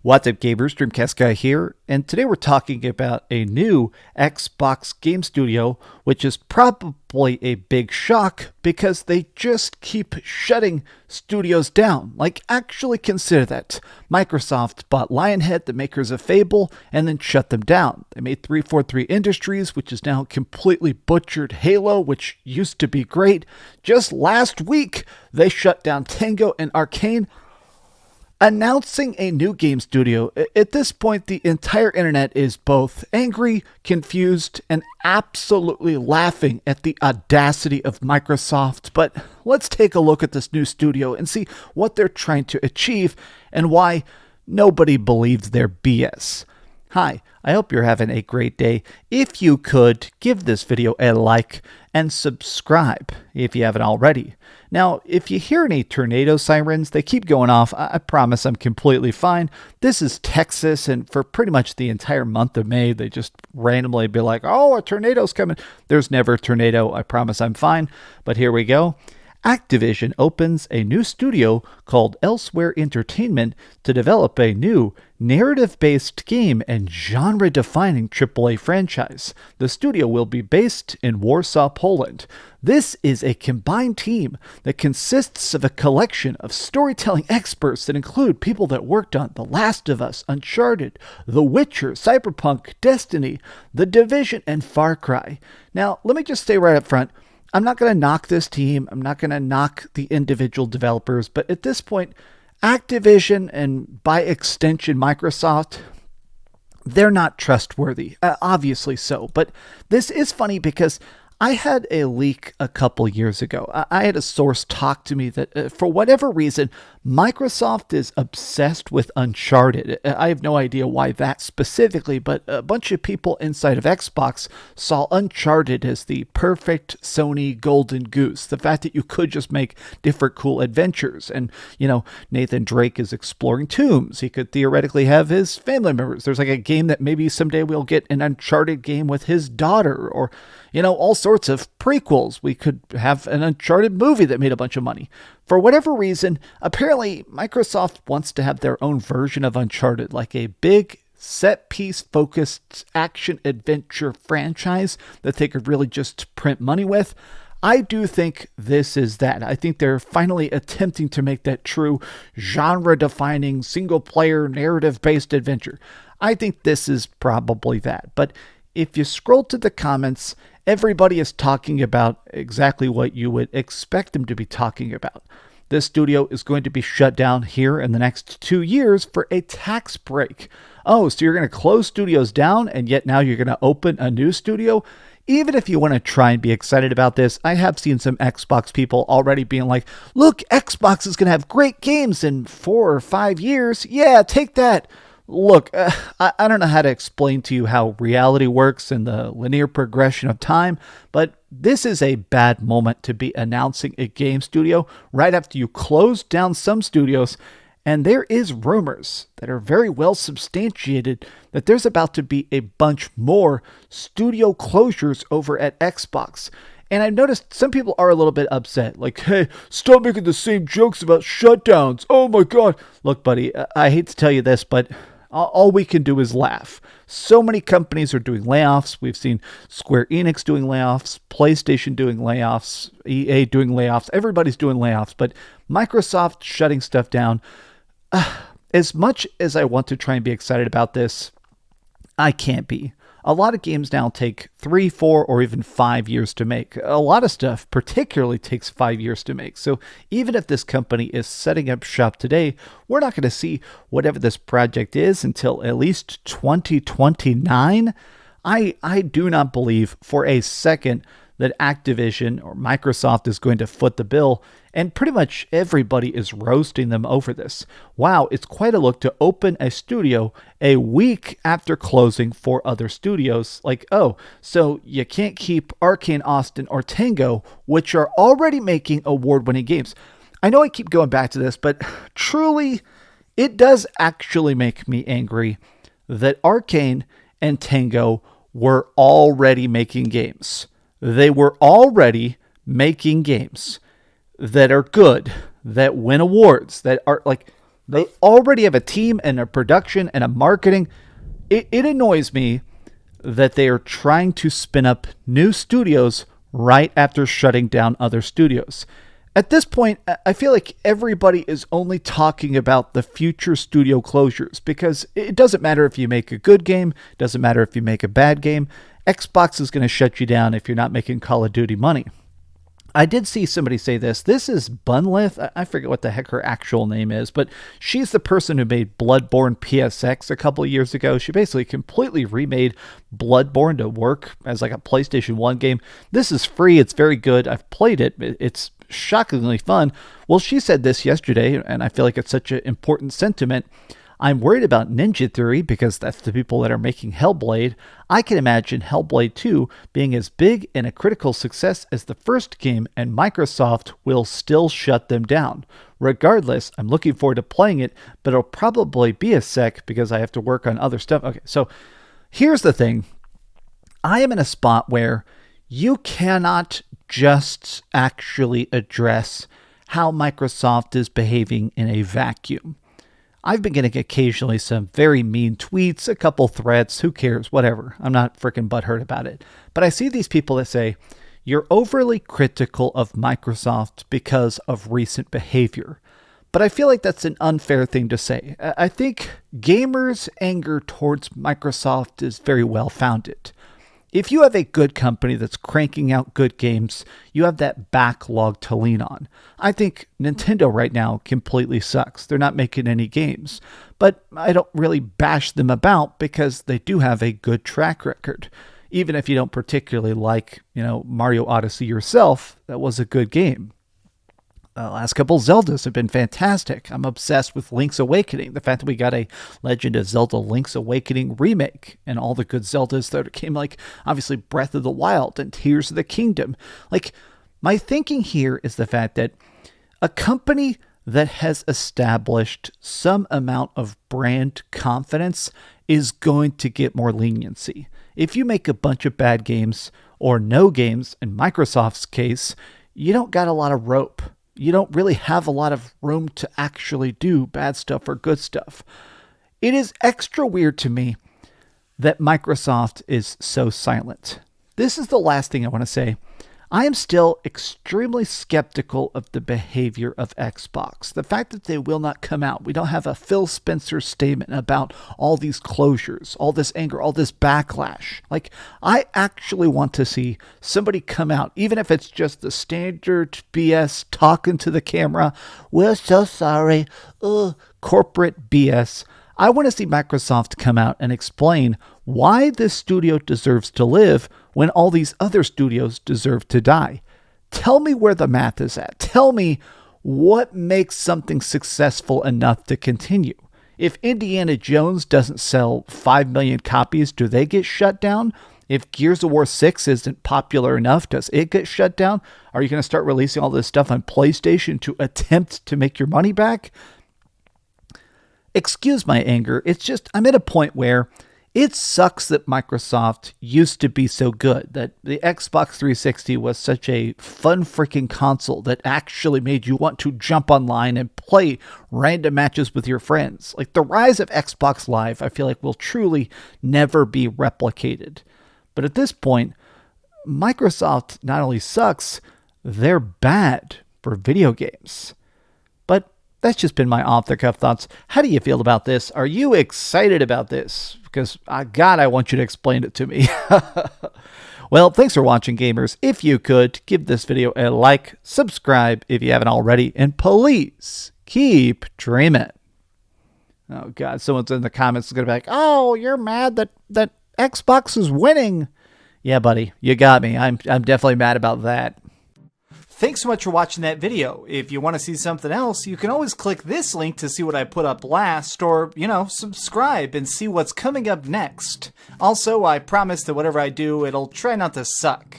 What's up, gamers? DreamcastGuy here, and today we're talking about a new Xbox game studio, which is probably a big shock because they just keep shutting studios down. Like, actually consider that. Microsoft bought Lionhead, the makers of Fable, and then shut them down. They made 343 Industries, which is now completely butchered Halo, which used to be great. Just last week, they shut down Tango and Arcane, announcing a new game studio. At this point, the entire internet is both angry, confused, and absolutely laughing at the audacity of Microsoft. But let's take a look at this new studio and see what they're trying to achieve and why nobody believes their BS. Hi, I hope you're having a great day. If you could, give this video a like and subscribe if you haven't already. Now, if you hear any tornado sirens, they keep going off. I promise I'm completely fine. This is Texas, and for pretty much the entire month of May, they just randomly be like, oh, a tornado's coming. There's never a tornado. I promise I'm fine. But here we go. Activision opens a new studio called Elsewhere Entertainment to develop a new narrative-based game and genre-defining AAA franchise. The studio will be based in Warsaw, Poland. This is a combined team that consists of a collection of storytelling experts that include people that worked on The Last of Us, Uncharted, The Witcher, Cyberpunk, Destiny, The Division, and Far Cry. Now, let me just say right up front, I'm not going to knock this team. I'm not going to knock the individual developers. But at this point, Activision and by extension Microsoft, they're not trustworthy. Obviously so. But this is funny because I had a leak a couple years ago. I had a source talk to me that for whatever reason, Microsoft is obsessed with Uncharted. I have no idea why that specifically, but a bunch of people inside of Xbox saw Uncharted as the perfect Sony golden goose. The fact that you could just make different cool adventures. And, you know, Nathan Drake is exploring tombs. He could theoretically have his family members. There's like a game that maybe someday we'll get an Uncharted game with his daughter, or, you know, all sorts of prequels. We could have an Uncharted movie that made a bunch of money. For whatever reason, apparently Microsoft wants to have their own version of Uncharted, like a big set-piece focused action-adventure franchise that they could really just print money with. I do think this is that. I think they're finally attempting to make that true genre-defining, single-player, narrative-based adventure. I think this is probably that. But if you scroll to the comments, everybody is talking about exactly what you would expect them to be talking about. This studio is going to be shut down here in the next 2 years for a tax break. Oh, so you're going to close studios down and yet now you're going to open a new studio? Even if you want to try and be excited about this, I have seen some Xbox people already being like, look, Xbox is going to have great games in 4 or 5 years. Yeah, take that. Look, I don't know how to explain to you how reality works in the linear progression of time, but this is a bad moment to be announcing a game studio right after you close down some studios. And there is rumors that are very well substantiated that there's about to be a bunch more studio closures over at Xbox. And I've noticed some people are a little bit upset. Like, hey, stop making the same jokes about shutdowns. Oh my God. Look, buddy, I hate to tell you this, but all we can do is laugh. So many companies are doing layoffs. We've seen Square Enix doing layoffs, PlayStation doing layoffs, EA doing layoffs. Everybody's doing layoffs, but Microsoft shutting stuff down. As much as I want to try and be excited about this, I can't be. A lot of games now take 3, 4, or even 5 years to make. A lot of stuff particularly takes 5 years to make. So even if this company is setting up shop today, we're not going to see whatever this project is until at least 2029. I do not believe for a second that Activision or Microsoft is going to foot the bill, and pretty much everybody is roasting them over this. Wow, it's quite a look to open a studio a week after closing 4 other studios. Like, oh, so you can't keep Arcane, Austin, or Tango, which are already making award-winning games. I know I keep going back to this, but truly, it does actually make me angry that Arcane and Tango were already making games. They were already making games that are good, that win awards, that are like, They already have a team and a production and a marketing. It annoys me that they are trying to spin up new studios right after shutting down other studios. At this point, I feel like everybody is only talking about the future studio closures because it doesn't matter if you make a good game, it doesn't matter if you make a bad game. Xbox is going to shut you down if you're not making Call of Duty money. I did see somebody say this. This is Bunlith. I forget what the heck her actual name is, but she's the person who made Bloodborne PSX a couple of years ago. She basically completely remade Bloodborne to work as like a PlayStation 1 game. This is free. It's very good. I've played it. It's shockingly fun. Well, she said this yesterday, and I feel like it's such an important sentiment. I'm worried about Ninja Theory because that's the people that are making Hellblade. I can imagine Hellblade 2 being as big and a critical success as the first game, and Microsoft will still shut them down. Regardless, I'm looking forward to playing it, but it'll probably be a sec because I have to work on other stuff. Okay, so here's the thing. I am in a spot where you cannot just actually address how Microsoft is behaving in a vacuum. I've been getting occasionally some very mean tweets, a couple threads, who cares, whatever. I'm not freaking butthurt about it. But I see these people that say, you're overly critical of Microsoft because of recent behavior. But I feel like that's an unfair thing to say. I think gamers' anger towards Microsoft is very well founded. If you have a good company that's cranking out good games, you have that backlog to lean on. I think Nintendo right now completely sucks. They're not making any games. But I don't really bash them about because they do have a good track record. Even if you don't particularly like, Mario Odyssey yourself, that was a good game. The last couple Zeldas have been fantastic. I'm obsessed with Link's Awakening. The fact that we got a Legend of Zelda Link's Awakening remake and all the good Zeldas that came, like obviously Breath of the Wild and Tears of the Kingdom. Like, my thinking here is the fact that a company that has established some amount of brand confidence is going to get more leniency. If you make a bunch of bad games or no games, in Microsoft's case, you don't got a lot of rope. You don't really have a lot of room to actually do bad stuff or good stuff. It is extra weird to me that Microsoft is so silent. This is the last thing I want to say. I am still extremely skeptical of the behavior of Xbox. The fact that they will not come out. We don't have a Phil Spencer statement about all these closures, all this anger, all this backlash. Like, I actually want to see somebody come out, even if it's just the standard BS talking to the camera. We're so sorry. Corporate BS. I want to see Microsoft come out and explain why this studio deserves to live when all these other studios deserve to die. Tell me where the math is at. Tell me what makes something successful enough to continue. If Indiana Jones doesn't sell 5 million copies, do they get shut down? If Gears of War 6 isn't popular enough, does it get shut down? Are you going to start releasing all this stuff on PlayStation to attempt to make your money back? Excuse my anger. It's just, I'm at a point where it sucks that Microsoft used to be so good, that the Xbox 360 was such a fun freaking console that actually made you want to jump online and play random matches with your friends. Like, the rise of Xbox Live, I feel like, will truly never be replicated. But at this point, Microsoft not only sucks, they're bad for video games. But that's just been my off-the-cuff thoughts. How do you feel about this? Are you excited about this? Because, God, I want you to explain it to me. Well, thanks for watching, gamers. If you could, give this video a like, subscribe if you haven't already, and please keep dreaming. Oh, God, someone's in the comments going to be like, oh, you're mad that Xbox is winning. Yeah, buddy, you got me. I'm definitely mad about that. Thanks so much for watching that video. If you want to see something else, you can always click this link to see what I put up last, or, subscribe and see what's coming up next. Also, I promise that whatever I do, it'll try not to suck.